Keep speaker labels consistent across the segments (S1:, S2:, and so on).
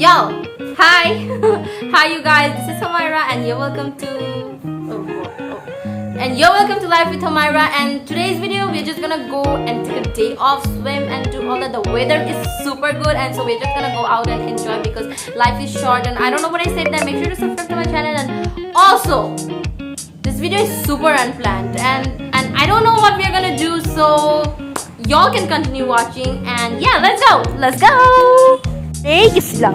S1: Yo! Hi! Hi you guys, this is Homaira and you're welcome to Life with Homaira. And today's video we're just gonna go and take a day off, swim and do all that. The weather is super good and so we're just gonna go out and enjoy because life is short. And I don't know what I said there. Make sure to subscribe to my channel. And also this video is super unplanned and I don't know what we're gonna do, so y'all can continue watching. And yeah, let's go. Legislam.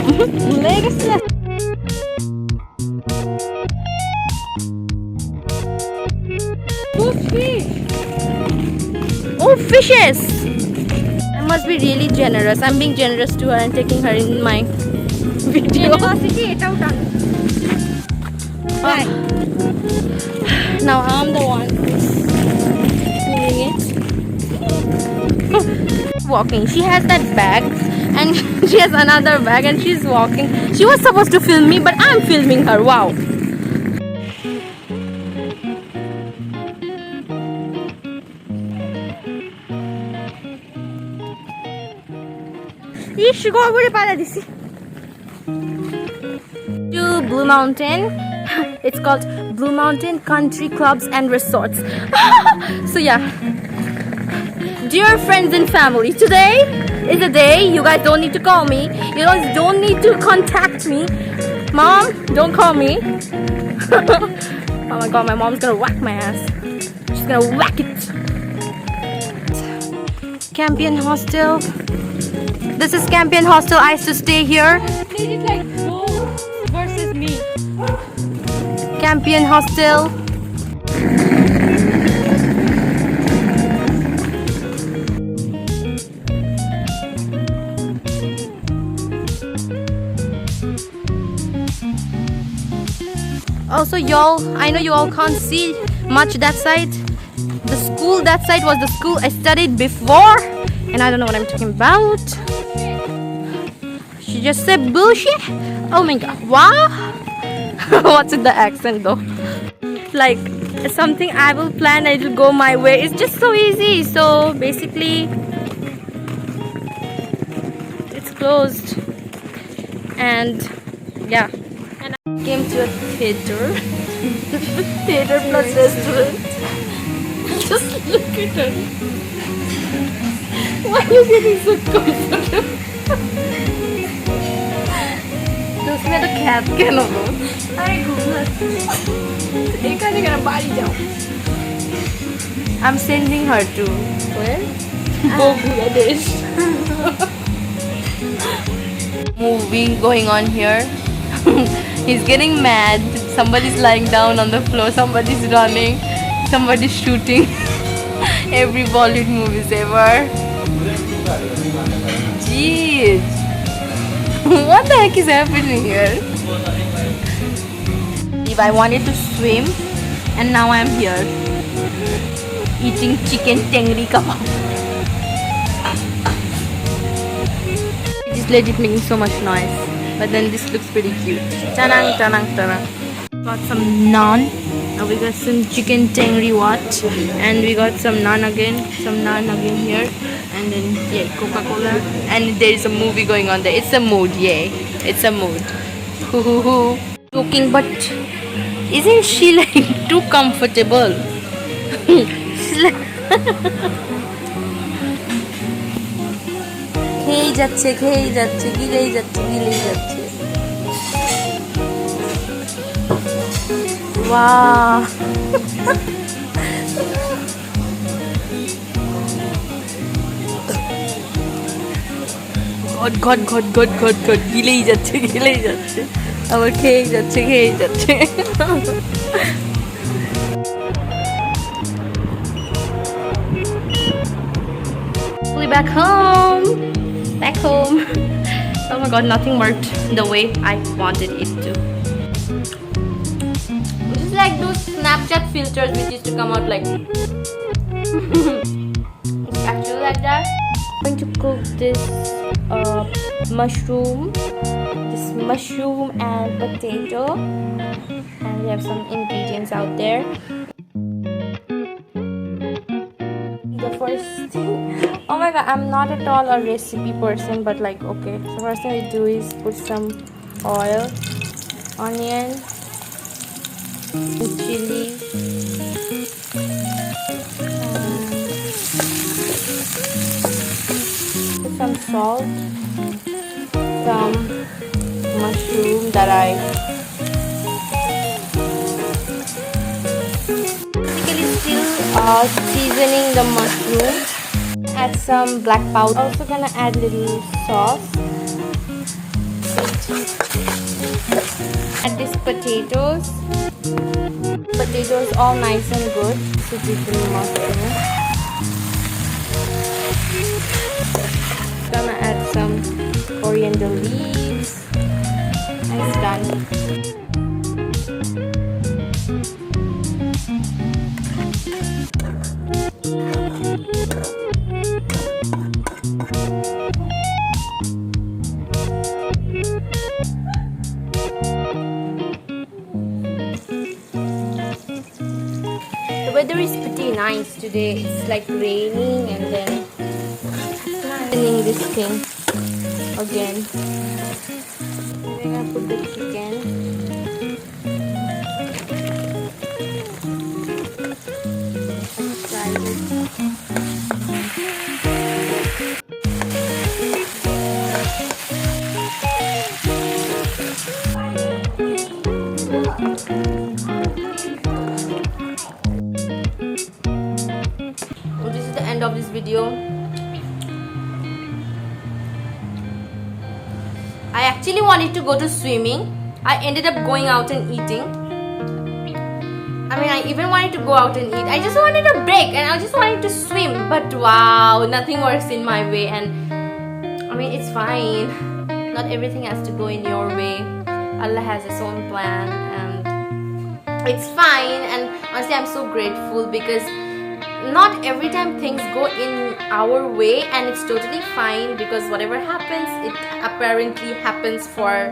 S1: Fish. Oh, fishes! I must be really generous. I'm being generous to her and taking her in my video. Now I'm the one doing it. Walking. She has that bag and she has another bag and she's walking. She was supposed to film me, but I'm filming her. Wow. To Blue Mountain. It's called Blue Mountain Country Clubs and Resorts. So yeah, dear friends and family, today is a day you guys don't need to call me. You guys don't need to contact me. Mom, don't call me. Oh my god, my mom's gonna whack my ass. She's gonna whack it. Campion Hostel. This is Campion Hostel. I used to stay here.
S2: It's like those versus me.
S1: Campion Hostel. Also, y'all, I know you all can't see much that side. The school that side was the school I studied before, and I don't know what I'm talking about. She just said bullshit. Oh my god, wow. What's with the accent though? Like something I will plan, it will go my way. It's just so easy. So basically it's closed. And yeah, and I came to a theater. Theater plus restaurant. Just look at her. Why are you getting so comfortable? उसमें तो ख्यात क्या ना हो? अरे घूमना एक आने का ना बारी जाओ. I'm sending her to where? Bangladesh. Movie going on here. He's getting mad. Somebody's lying down on the floor. Somebody's running. Somebody's shooting. Every Bollywood movies ever. Jeez. What the heck is happening here? If I wanted to swim and now I'm here eating chicken tengri kebab. Just let it making so much noise, but then this looks pretty cute. Tanang tanang tanang. Got some naan. We got some chicken tengri what, and we got some naan again here, and then yeah, Coca-Cola, and there is a movie going on there. It's a mood, yeah, it's a mood. Hoo hoo hoo. Joking, but isn't she like too comfortable? She's like খেয়েই যাচ্ছে গিলেই যাচ্ছে. Wow. God. গিলেই যাচ্ছে. আবার খেয়েই যাচ্ছে. We're back home. Oh my god, nothing worked the way I wanted it to. It's like those Snapchat filters which used to come out like it's actually like that. I'm going to cook this mushroom and potato, and we have some ingredients out there. The first thing, oh my I'm not at all a recipe person, but like, okay. So first thing we do is put some oil, onion, chili, put some salt, some mushroom that I basically still seasoning the mushroom. Add some black powder. Also gonna add little sauce. Add these potatoes. Potatoes all nice and good. So the mushroom. Gonna add some coriander leaves. And it's done. The weather is pretty nice today. It's like raining and then cleaning this thing again. We're gonna put the chicken. This is the end of this video. I actually wanted to go to swimming. I ended up going out and eating. I mean, I even wanted to go out and eat. I just wanted a break and I just wanted to swim. But wow, nothing works in my way. And I mean, it's fine. Not everything has to go in your way. Allah has His own plan and it's fine. And honestly, I'm so grateful because not every time things go in our way, and it's totally fine because whatever happens, it apparently happens for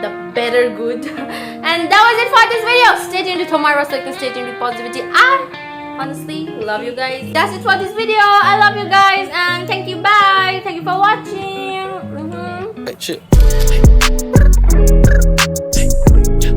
S1: the better good. And that was it for this video. Stay tuned with Homaira so you can stay tuned with positivity. I honestly love you guys. That's it for this video. I love you guys and thank you. Bye. Thank you for watching.
S3: Shit.